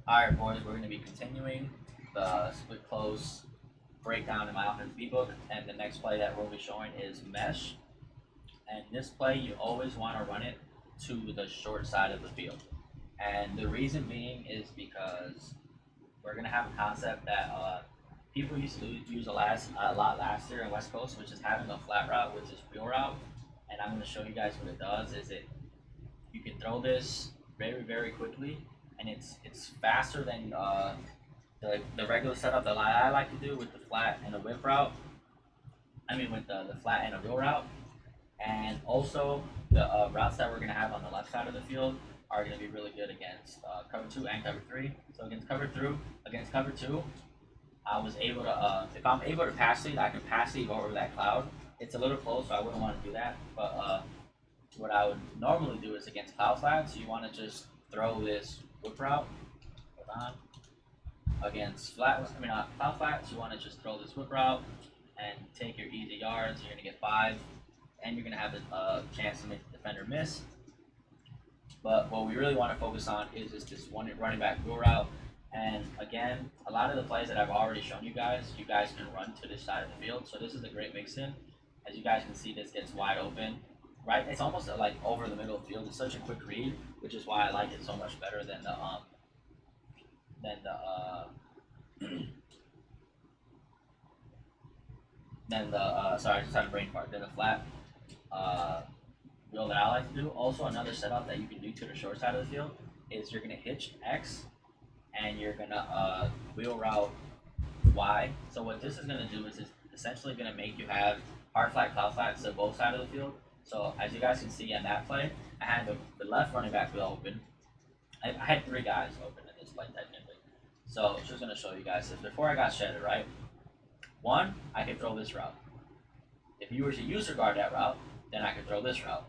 Alright boys, we're going to be continuing the split close breakdown in my offense B-book, and the next play that we'll be showing is mesh. And this play, you always want to run it to the short side of the field. And the reason being is because we're going to have a concept that people used to use a lot last year in West Coast, which is having a flat route, which is wheel route. And I'm going to show you guys what it does. You can throw this very quickly, and it's faster than the regular setup that I like to do with the flat and the whip route. I mean with the flat and the wheel route. And also the routes that we're gonna have on the left side of the field are gonna be really good against cover 2 and cover 3. So against cover 2, I was able to if I'm able to pass lead, I can pass lead over that cloud. It's a little close, so I wouldn't want to do that. But what I would normally do is against cloud flats, you want to just throw this whip route. Hold on. Against cloud flats, you want to just throw this whip route and take your easy yards. You're gonna get 5, and you're gonna have a chance to make the defender miss. But what we really want to focus on is just this one running back wheel route. And again, a lot of the plays that I've already shown you guys can run to this side of the field. So this is a great mix-in. As you guys can see, this gets wide open. Right, it's almost like over the middle of the field. It's such a quick read, which is why I like it so much better than the sorry, I just had a brain fart. Than the flat wheel that I like to do. Also, another setup that you can do to the short side of the field is you're gonna hitch X, and you're gonna wheel route Y. So what this is gonna do is it's essentially gonna make you have hard flat, cloud flats to both sides of the field. So as you guys can see on that play, I had the left running back wheel open. I had 3 guys open in this play technically. So I'm just gonna show you guys this. Before I got shedded, right? 1, I could throw this route. If you were to user guard that route, then I could throw this route.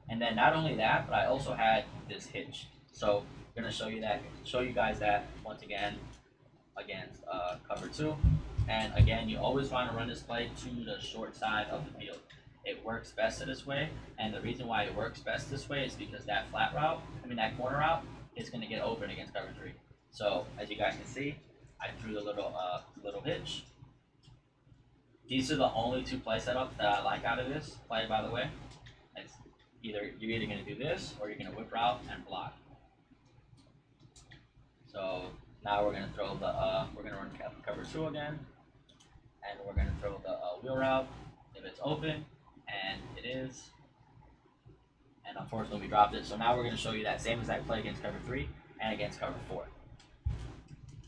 And then not only that, but I also had this hitch. So I'm gonna show you guys that once again against cover 2. And again, you always want to run this play to the short side of the field. It works best this way, and the reason why it works best this way is because that that corner route is going to get open against cover 3. So as you guys can see, I threw the little hitch. These are the only 2 play setups that I like out of this play, by the way. You're either going to do this or you're going to whip route and block. So now we're going to throw we're going to run cover 2 again, and we're going to throw the wheel route if it's open. And it is, and unfortunately we dropped it. So now we're going to show you that same exact play against cover 3 and against cover 4.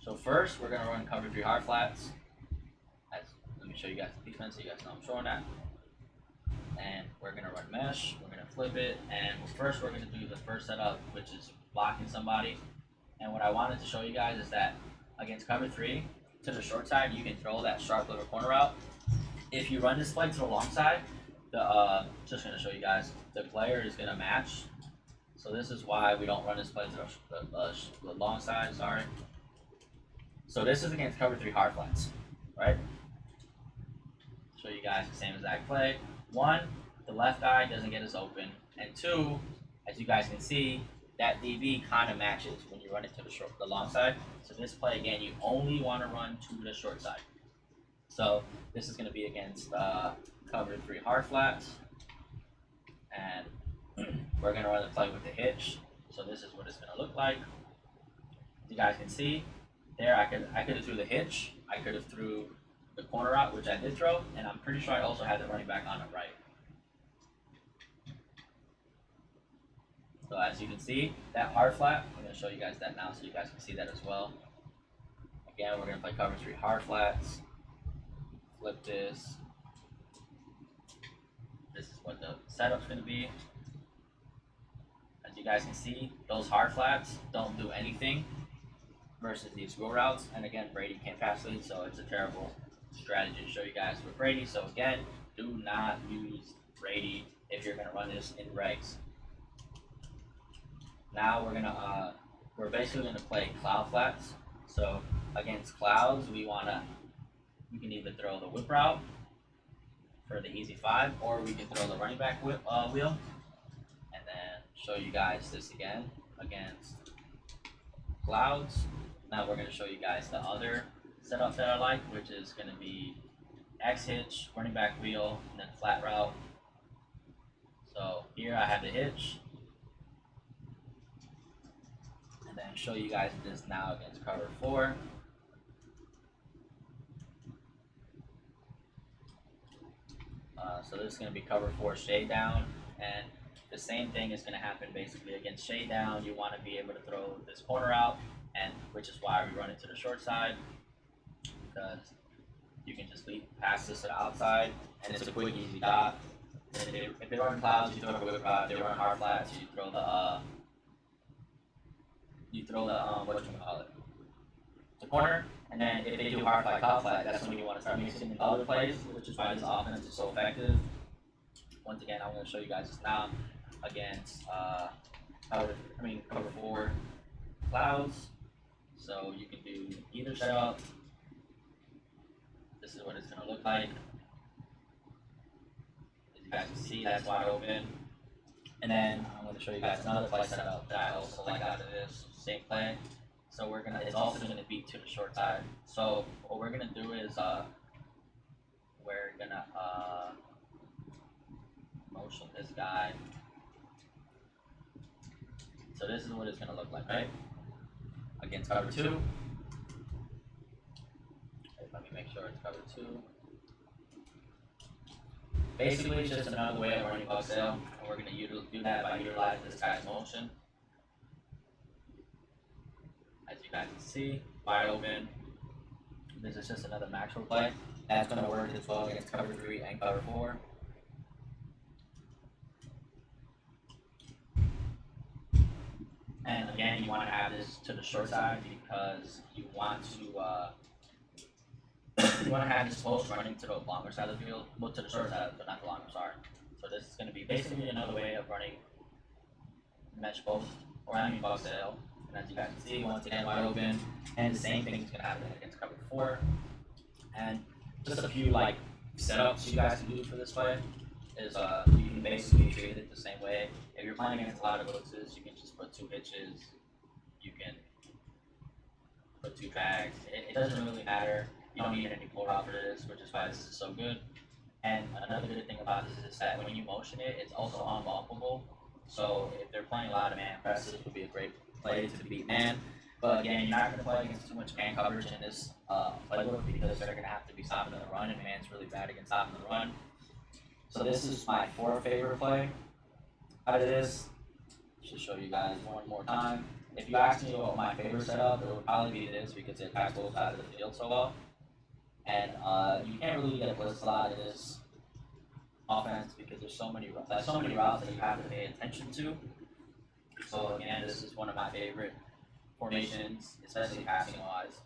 So first we're going to run cover 3 hard flats. Let me show you guys the defense so you guys know I'm showing that. And we're going to run mesh, we're going to flip it, and first we're going to do the first setup, which is blocking somebody. And what I wanted to show you guys is that against cover 3, to the short side, you can throw that sharp little corner route. If you run this play to the long side, just going to show you guys, the player is going to match. So this is why we don't run this play to the long side, sorry. So this is against cover 3 hard flats, right? Show you guys the same exact play. 1, the left eye doesn't get us open. And 2, as you guys can see, that DB kind of matches when you run it to the long side. So this play, again, you only want to run to the short side. So this is going to be against cover 3 hard flats, and we're going to run the play with the hitch. So this is what it's going to look like. As you guys can see, there I could have threw the hitch, I could have threw the corner out, which I did throw, and I'm pretty sure I also had the running back on the right. So as you can see, that hard flat, I'm going to show you guys that now so you guys can see that as well. Again, we're going to play cover 3 hard flats. Flip this. This is what the setup's going to be. As you guys can see, those hard flats don't do anything versus these wheel routes. And again, Brady can't pass lead, so it's a terrible strategy to show you guys with Brady. So again, do not use Brady if you're going to run this in regs. Now we're basically going to play cloud flats. So against clouds, we can either throw the whip route for the easy 5, or we can throw the running back wheel, and then show you guys this again against clouds. Now we're going to show you guys the other setup that I like, which is going to be X hitch, running back wheel, and then flat route. So here I have the hitch, and then show you guys this now against cover 4. So this is going to be cover 4 shade down, and the same thing is going to happen basically against shade down. You want to be able to throw this corner out, and which is why we run it to the short side, because you can just pass this to the outside, and it's a quick, easy dot. And if they run clouds, you throw a quick route. If they run hard flats, you throw the the corner. And then if they do hard flat, cloud flat, that's when you want to start mixing in other plays, which is why this offense is so effective. Once again, I'm going to show you guys this now against cover 4 clouds. So you can do either setup. This is what it's going to look like. As you guys can see, that's wide open. And then I'm going to show you guys another play setup that I also like out of this same play. So it's also gonna be to the short side. So what we're gonna do is we're gonna motion this guy. So this is what it's gonna look like, right? Against cover 2. Let me make sure it's cover 2. Basically, it's just another way of running buck sail, and we're gonna do that by utilizing this guy's motion. As you guys can see, wide open. This is just another Maxwell play. That's going to work as well against cover 3 and cover 4. And again, you want to have this to the short side because you want to have this post running to the longer side of the field, well, to the short side, but not the longer, sorry. So this is going to be basically another way of running mesh post, or buck sail. And as you guys can see, once again, wide open, and the same thing is going to happen against cover 4. And just a few setups you guys can do for this play is you can basically treat it the same way. If you're playing against a lot of blitzes, you can just put 2 hitches, you can put 2 drags. It doesn't really matter. You don't need any pull out for this, which is why this is so good. And another good thing about this is that when you motion it, it's also unbumpable. So if they're playing a lot of man press, this would be a great play to beat man. But again, you're not going to play against too much man coverage in this playbook because they're going to have to be stopping the run, and man's really bad against stopping the run. So this is my 4th favorite play out of this. Just show you guys one more time. If you ask me what my favorite setup, it would probably be this because it attacks both sides of the field so well. And you can't really get a blitz a lot in this offense because there's so many routes that you have to pay attention to. So again, this is one of my favorite formations, especially passing wise.